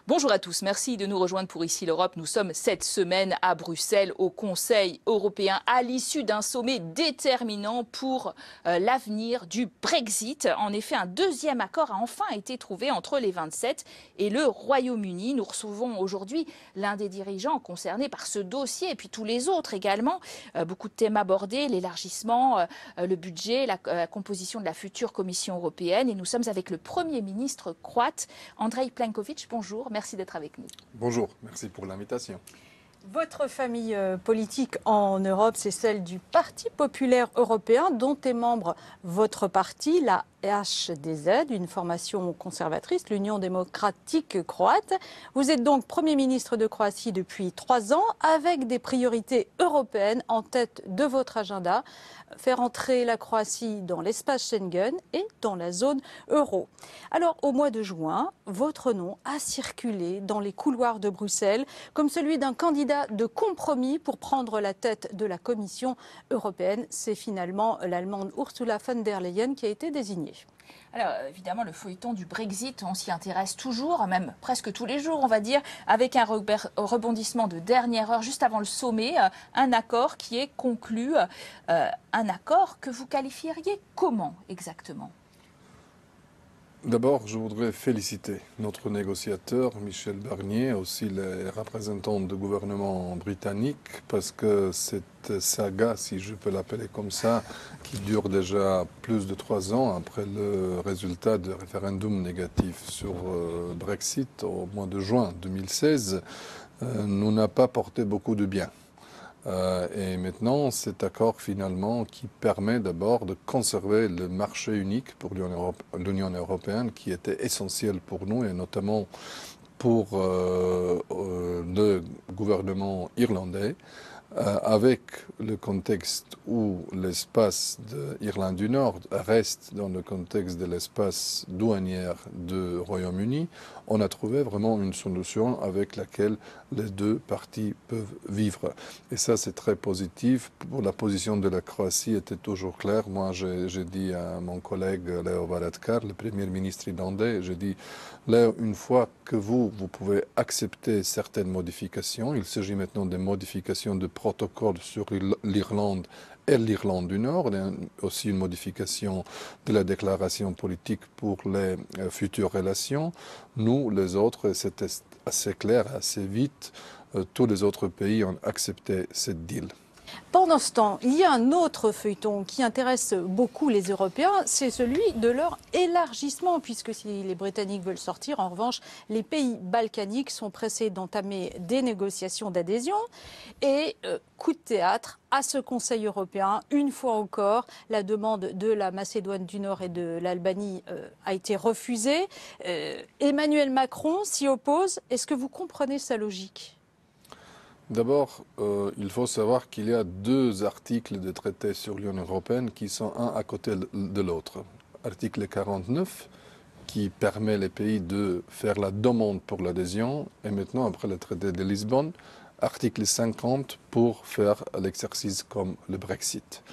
Bonjour à tous, merci de nous rejoindre pour Ici l'Europe. Nous sommes cette semaine à Bruxelles au Conseil européen à l'issue d'un sommet déterminant pour l'avenir du Brexit. En effet, un deuxième accord a enfin été trouvé entre les 27 et le Royaume-Uni. Nous recevons aujourd'hui l'un des dirigeants concernés par ce dossier et puis tous les autres également. Beaucoup de thèmes abordés, l'élargissement, le budget, la composition de la future Commission européenne. Et nous sommes avec le Premier ministre croate, Andrej Plenković. Bonjour, merci d'être avec nous. Bonjour, merci pour l'invitation. Votre famille politique en Europe, c'est celle du Parti populaire européen, dont est membre votre parti, la HDZ, une formation conservatrice, l'Union démocratique croate. Vous êtes donc Premier ministre de Croatie depuis 3 ans, avec des priorités européennes en tête de votre agenda. Faire entrer la Croatie dans l'espace Schengen et dans la zone euro. Alors, au mois de juin, votre nom a circulé dans les couloirs de Bruxelles comme celui d'un candidat de compromis pour prendre la tête de la Commission européenne. C'est finalement l'Allemande Ursula von der Leyen qui a été désignée. Alors évidemment, le feuilleton du Brexit, on s'y intéresse toujours, même presque tous les jours, on va dire, avec un rebondissement de dernière heure, juste avant le sommet, un accord qui est conclu, un accord que vous qualifieriez comment exactement ? D'abord, je voudrais féliciter notre négociateur, Michel Barnier, aussi les représentants du gouvernement britannique, parce que cette saga, si je peux l'appeler comme ça, qui dure déjà plus de 3 ans après le résultat du référendum négatif sur Brexit au mois de juin 2016, nous n'a pas porté beaucoup de bien. Et maintenant, cet accord finalement qui permet d'abord de conserver le marché unique pour l'Union européenne qui était essentiel pour nous et notamment pour le gouvernement irlandais, avec le contexte où l'espace de l'Irlande du Nord reste dans le contexte de l'espace douanier du Royaume-Uni, on a trouvé vraiment une solution avec laquelle les deux parties peuvent vivre. Et ça, c'est très positif. Pour la position de la Croatie était toujours claire. Moi, j'ai dit à mon collègue Leo Varadkar, le Premier ministre irlandais, j'ai dit, Leo, une fois que vous pouvez accepter certaines modifications, il s'agit maintenant des modifications de protocole sur l'Irlande et l'Irlande du Nord, et aussi une modification de la déclaration politique pour les futures relations. Nous, les autres, c'était assez clair, assez vite, tous les autres pays ont accepté cette deal. Pendant ce temps, il y a un autre feuilleton qui intéresse beaucoup les Européens, c'est celui de leur élargissement, puisque si les Britanniques veulent sortir, en revanche, les pays balkaniques sont pressés d'entamer des négociations d'adhésion. Et coup de théâtre, à ce Conseil européen, une fois encore, la demande de la Macédoine du Nord et de l'Albanie a été refusée. Emmanuel Macron s'y oppose. Est-ce que vous comprenez sa logique ? D'abord, il faut savoir qu'il y a 2 articles de traité sur l'Union européenne qui sont un à côté de l'autre. Article 49, qui permet les pays de faire la demande pour l'adhésion, et maintenant, après le traité de Lisbonne, article 50 pour faire l'exercice comme le Brexit.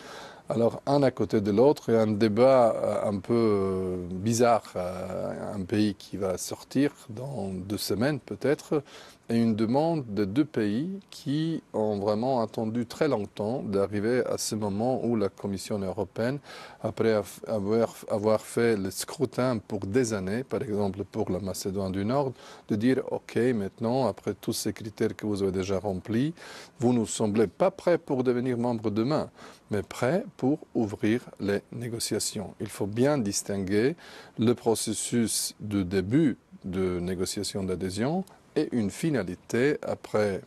Alors, un à côté de l'autre, et un débat un peu bizarre, un pays qui va sortir dans 2 semaines peut-être, et une demande de 2 pays qui ont vraiment attendu très longtemps d'arriver à ce moment où la Commission européenne, après avoir fait le scrutin pour des années, par exemple pour la Macédoine du Nord, de dire « Ok, maintenant, après tous ces critères que vous avez déjà remplis, vous ne nous semblez pas prêts pour devenir membre demain, mais prêts pour ouvrir les négociations. » Il faut bien distinguer le processus de début de négociation d'adhésion et une finalité après,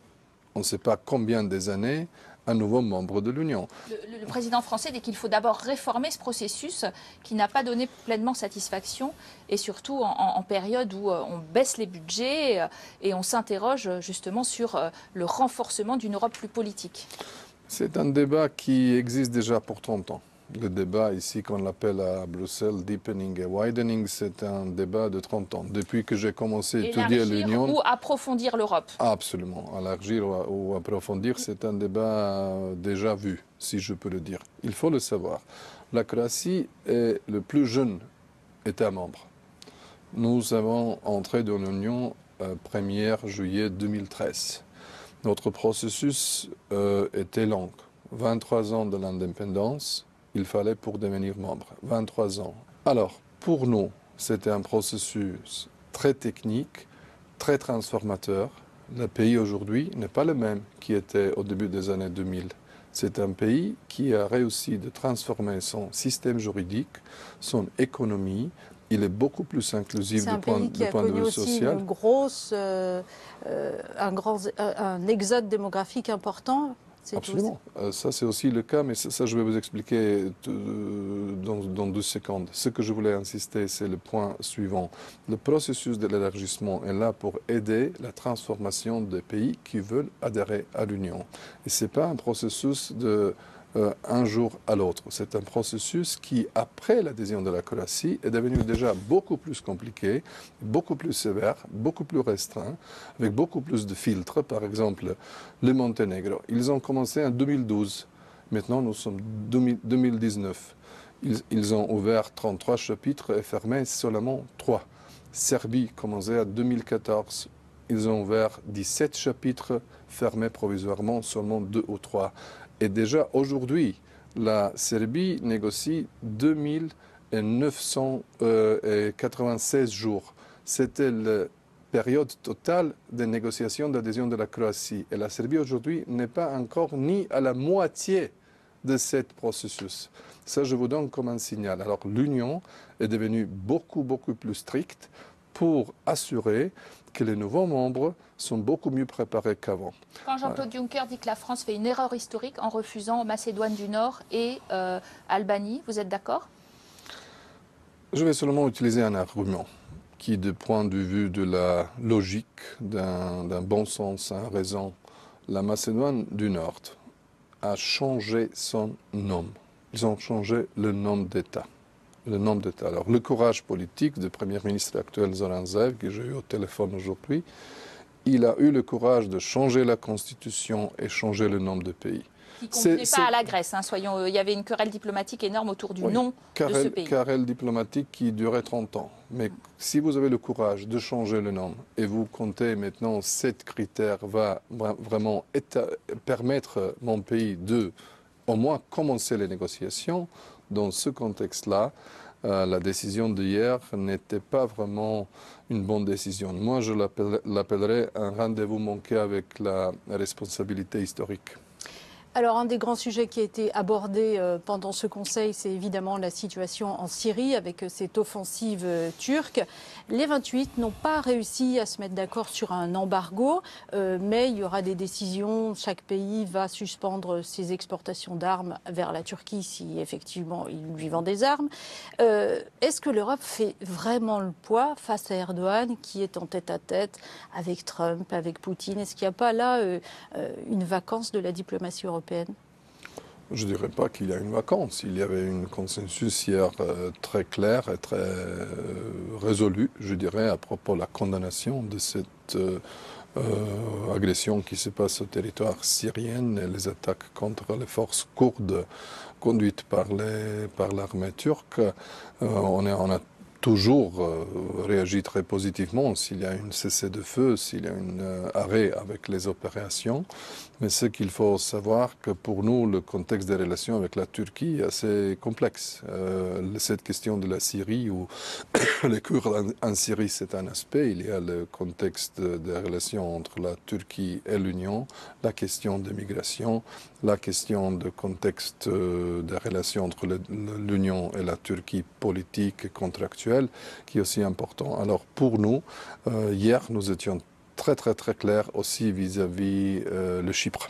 on ne sait pas combien des années, un nouveau membre de l'Union. Le président français dit qu'il faut d'abord réformer ce processus qui n'a pas donné pleinement satisfaction et surtout en période où on baisse les budgets et on s'interroge justement sur le renforcement d'une Europe plus politique. C'est un débat qui existe déjà pour 30 ans. Le débat ici, qu'on l'appelle à Bruxelles, deepening et widening, c'est un débat de 30 ans. Depuis que j'ai commencé à étudier l'Union... ou approfondir l'Europe. Absolument. Élargir ou approfondir, c'est un débat déjà vu, si je peux le dire. Il faut le savoir. La Croatie est le plus jeune État membre. Nous avons entré dans l'Union 1er juillet 2013. Notre processus était long. 23 ans de l'indépendance, il fallait pour devenir membre. 23 ans. Alors, pour nous, c'était un processus très technique, très transformateur. Le pays aujourd'hui n'est pas le même qu'il était au début des années 2000. C'est un pays qui a réussi de transformer son système juridique, son économie. Il est beaucoup plus inclusif du point de vue social. C'est un pays qui a connu aussi une grosse, un exode démographique important. Absolument. Ça, c'est aussi le cas, mais ça, je vais vous expliquer dans 2 secondes. Ce que je voulais insister, c'est le point suivant. Le processus de l'élargissement est là pour aider la transformation des pays qui veulent adhérer à l'Union. Et ce n'est pas un processus de un jour à l'autre. C'est un processus qui, après l'adhésion de la Croatie, est devenu déjà beaucoup plus compliqué, beaucoup plus sévère, beaucoup plus restreint, avec beaucoup plus de filtres. Par exemple, le Monténégro, ils ont commencé en 2012. Maintenant, nous sommes 2019. Ils ont ouvert 33 chapitres et fermé seulement 3. Serbie commençait en 2014. Ils ont ouvert 17 chapitres, fermés provisoirement seulement 2 ou 3. Et déjà aujourd'hui, la Serbie négocie 2996 jours. C'était la période totale de négociation d'adhésion de la Croatie. Et la Serbie aujourd'hui n'est pas encore ni à la moitié de ce processus. Ça, je vous donne comme un signal. Alors l'Union est devenue beaucoup plus stricte pour assurer que les nouveaux membres sont beaucoup mieux préparés qu'avant. Quand Jean-Claude Juncker dit que la France fait une erreur historique en refusant Macédoine du Nord et Albanie, vous êtes d'accord? Je vais seulement utiliser un argument qui, du point de vue de la logique, d'un bon sens, a raison. La Macédoine du Nord a changé son nom. Ils ont changé le nom d'État. Alors, le courage politique du Premier ministre actuel Zoran Zaev, que j'ai eu au téléphone aujourd'hui, il a eu le courage de changer la constitution et changer le nom de pays. Qui ne convenait pas à la Grèce, hein, soyons, il y avait une querelle diplomatique énorme autour du nom de ce pays. Querelle diplomatique qui durait 30 ans. Mais si vous avez le courage de changer le nom et vous comptez maintenant 7 critères va vraiment permettre mon pays de au moins commencer les négociations, dans ce contexte-là, la décision d'hier n'était pas vraiment une bonne décision. Moi, je l'appellerais un rendez-vous manqué avec la responsabilité historique. Alors, un des grands sujets qui a été abordé pendant ce Conseil, c'est évidemment la situation en Syrie avec cette offensive turque. Les 28 n'ont pas réussi à se mettre d'accord sur un embargo, mais il y aura des décisions. Chaque pays va suspendre ses exportations d'armes vers la Turquie si effectivement il lui vend des armes. Est-ce que l'Europe fait vraiment le poids face à Erdogan qui est en tête-à-tête avec Trump, avec Poutine? Est-ce qu'il n'y a pas là une vacance de la diplomatie européenne? Je ne dirais pas qu'il y a une vacance. Il y avait un consensus hier très clair et très résolu, je dirais, à propos de la condamnation de cette agression qui se passe au territoire syrien et les attaques contre les forces kurdes conduites par l'armée turque. On a toujours réagi très positivement s'il y a une cessez-le-feu, s'il y a un arrêt avec les opérations. Mais ce qu'il faut savoir que pour nous, le contexte des relations avec la Turquie est assez complexe. Cette question de la Syrie ou les Kurdes en Syrie, c'est un aspect. Il y a le contexte des relations entre la Turquie et l'Union, la question des migrations, la question de contexte des relations entre l'Union et la Turquie politique et contractuelle, qui est aussi important. Alors pour nous, hier, nous étions très clair aussi vis-à-vis le Chypre.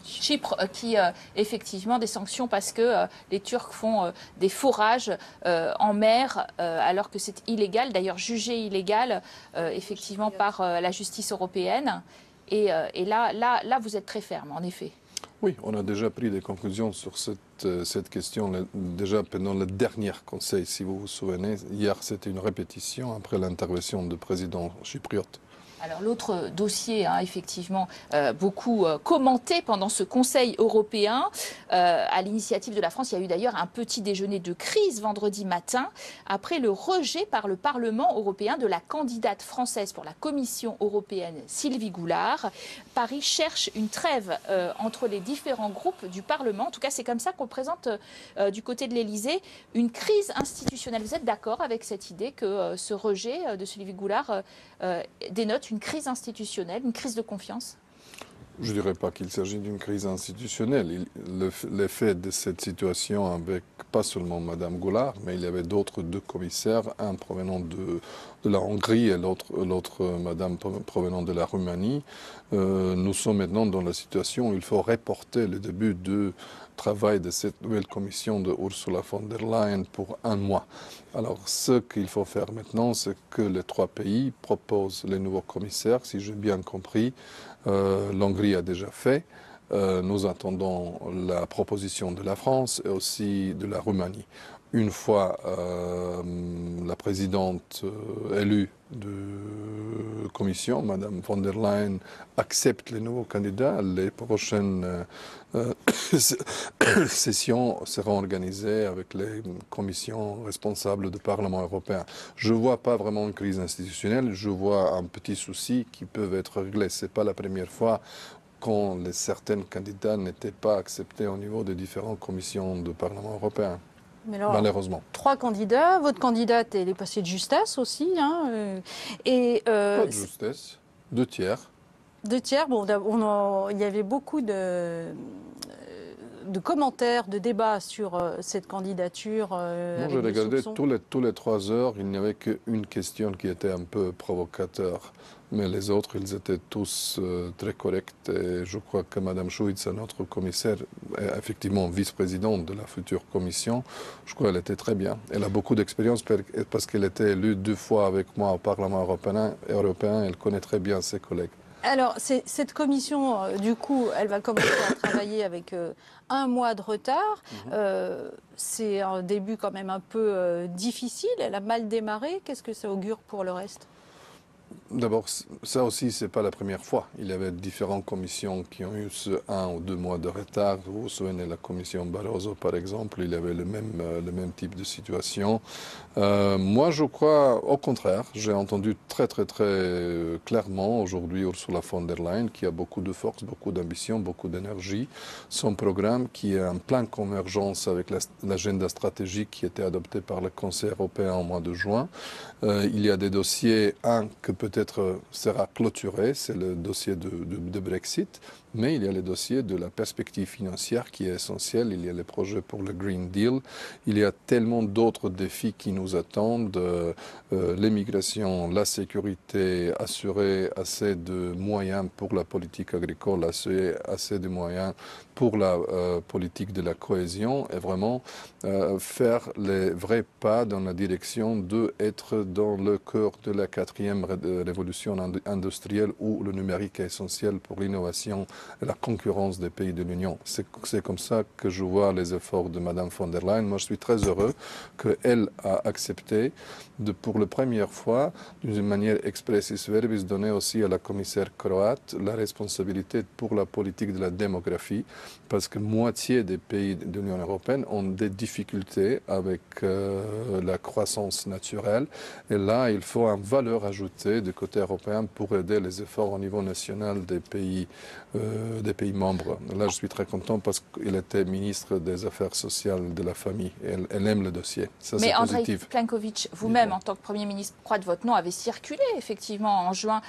Chypre qui, effectivement, des sanctions parce que les Turcs font des forages en mer alors que c'est illégal, d'ailleurs jugé illégal, effectivement, par la justice européenne. Et là, vous êtes très ferme, en effet. Oui, on a déjà pris des conclusions sur cette question, déjà pendant le dernier conseil, si vous vous souvenez. Hier, c'était une répétition après l'intervention du président chypriote. Alors l'autre dossier, effectivement, beaucoup commenté pendant ce Conseil européen, à l'initiative de la France, il y a eu d'ailleurs un petit déjeuner de crise vendredi matin, après le rejet par le Parlement européen de la candidate française pour la Commission européenne, Sylvie Goulard. Paris cherche une trêve entre les différents groupes du Parlement. En tout cas, c'est comme ça qu'on présente du côté de l'Élysée une crise institutionnelle. Vous êtes d'accord avec cette idée que ce rejet de Sylvie Goulard dénote une crise institutionnelle, une crise de confiance? Je ne dirais pas qu'il s'agit d'une crise institutionnelle. L'effet de cette situation avec pas seulement Mme Goulard, mais il y avait d'autres deux commissaires, un provenant de la Hongrie et l'autre Madame provenant de la Roumanie. Nous sommes maintenant dans la situation où il faut reporter le début du travail de cette nouvelle commission de Ursula von der Leyen pour un mois. Alors, ce qu'il faut faire maintenant, c'est que les trois pays proposent les nouveaux commissaires, si j'ai bien compris. L'Hongrie a déjà fait. Nous attendons la proposition de la France et aussi de la Roumanie. Une fois la présidente élue de commission, Mme von der Leyen, accepte les nouveaux candidats, les prochaines sessions seront organisées avec les commissions responsables du Parlement européen. Je ne vois pas vraiment une crise institutionnelle, je vois un petit souci qui peut être réglé. Ce n'est pas la première fois quand certains candidats n'étaient pas acceptés au niveau des différentes commissions du Parlement européen. Mais alors, malheureusement. 3 candidats. Votre candidate, elle est passée de justesse aussi. Pas de justesse. 2 tiers. 2 tiers. Bon, il y avait beaucoup de commentaires, de débats sur cette candidature. Moi, j'ai regardé tous les 3 heures, il n'y avait qu'une question qui était un peu provocateur. Mais les autres, ils étaient tous très corrects. Et je crois que Mme Šuica, notre commissaire, est effectivement vice-présidente de la future commission. Je crois qu'elle était très bien. Elle a beaucoup d'expérience parce qu'elle était élue 2 fois avec moi au Parlement européen. Elle connaît très bien ses collègues. Alors, cette commission, du coup, elle va commencer à travailler avec 1 mois de retard. C'est un début quand même un peu difficile. Elle a mal démarré. Qu'est-ce que ça augure pour le reste ? D'abord, ça aussi, ce n'est pas la première fois. Il y avait différentes commissions qui ont eu 1 ou 2 mois de retard. Vous vous souvenez, la commission Barroso, par exemple, il y avait le même type de situation. Moi, je crois, au contraire, j'ai entendu très clairement aujourd'hui Ursula von der Leyen, qui a beaucoup de force, beaucoup d'ambition, beaucoup d'énergie. Son programme, qui est un plan de convergence avec l'agenda stratégique qui était adopté par le Conseil européen au mois de juin. Il y a des dossiers, un que peut-être sera clôturé, c'est le dossier de Brexit, mais il y a le dossier de la perspective financière qui est essentiel, il y a les projets pour le Green Deal, il y a tellement d'autres défis qui nous attendent, l'immigration, la sécurité, assurer assez de moyens pour la politique agricole, assez de moyens pour la politique de la cohésion et vraiment faire les vrais pas dans la direction d'être dans le cœur de la 4e révolution industrielle où le numérique est essentiel pour l'innovation et la concurrence des pays de l'Union. C'est comme ça que je vois les efforts de Mme von der Leyen. Moi, je suis très heureux qu'elle a accepté de, pour la première fois, d'une manière expressis verbis, donner aussi à la commissaire croate la responsabilité pour la politique de la démographie, parce que moitié des pays de l'Union européenne ont des difficultés avec la croissance naturelle. Et là, il faut une valeur ajoutée du côté européen pour aider les efforts au niveau national des pays membres. Là, je suis très content parce qu'il était ministre des Affaires sociales de la famille. Elle aime le dossier. Ça, c'est positif. Mais Andrej Plenković, vous-même, en tant que Premier ministre croate, votre nom avait circulé effectivement en juin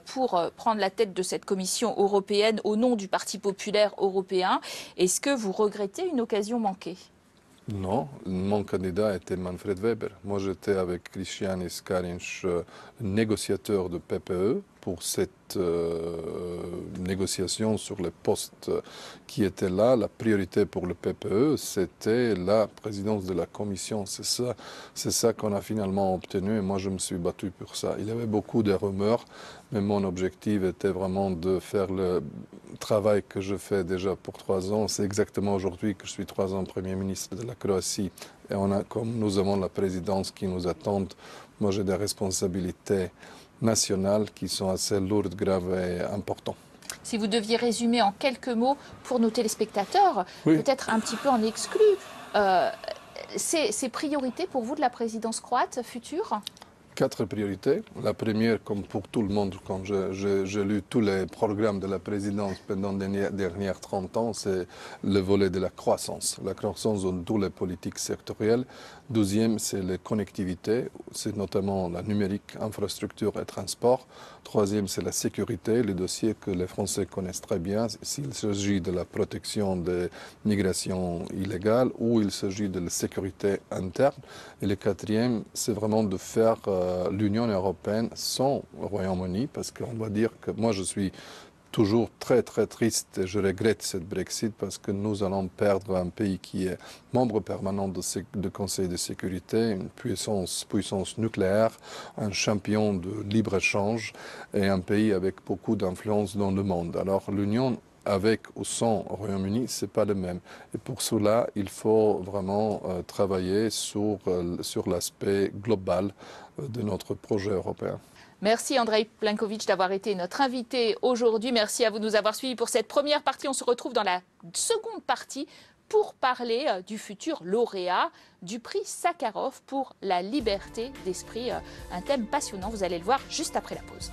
pour prendre la tête de cette commission européenne au nom du Parti populaire européen. Est-ce que vous regrettez une occasion manquée ? Non, mon candidat était Manfred Weber. Moi, j'étais avec Krišjānis Kariņš, négociateur de PPE, pour cette négociation sur les postes qui étaient là. La priorité pour le PPE, c'était la présidence de la Commission. C'est ça qu'on a finalement obtenu et moi, je me suis battu pour ça. Il y avait beaucoup de rumeurs, mais mon objectif était vraiment de faire le travail que je fais déjà pour 3 ans. C'est exactement aujourd'hui que je suis 3 ans Premier ministre de la Croatie. Et comme nous avons la présidence qui nous attend, moi j'ai des responsabilités nationales qui sont assez lourdes, graves et importantes. Si vous deviez résumer en quelques mots pour nos téléspectateurs, Oui. peut-être un petit peu en exclu, ces priorités pour vous de la présidence croate future? 4 priorités. La première, comme pour tout le monde, quand j'ai lu tous les programmes de la présidence pendant les dernières 30 ans, c'est le volet de la croissance. La croissance dans toutes les politiques sectorielles. Deuxième, c'est les connectivités, c'est notamment la numérique, infrastructure et transport. Troisième, c'est la sécurité, le dossier que les Français connaissent très bien, s'il s'agit de la protection des migrations illégales ou il s'agit de la sécurité interne. Et le quatrième, c'est vraiment de faire l'Union européenne sans Royaume-Uni, parce qu'on va dire que moi je suis toujours très très triste et je regrette cette Brexit parce que nous allons perdre un pays qui est membre permanent du Conseil de sécurité, une puissance nucléaire, un champion de libre-échange et un pays avec beaucoup d'influence dans le monde. Alors l'Union avec ou sans Royaume-Uni, ce n'est pas le même. Et pour cela, il faut vraiment travailler sur l'aspect global de notre projet européen. Merci Andrej Plenković d'avoir été notre invité aujourd'hui. Merci à vous de nous avoir suivis pour cette première partie. On se retrouve dans la seconde partie pour parler du futur lauréat du prix Sakharov pour la liberté d'esprit. Un thème passionnant, vous allez le voir juste après la pause.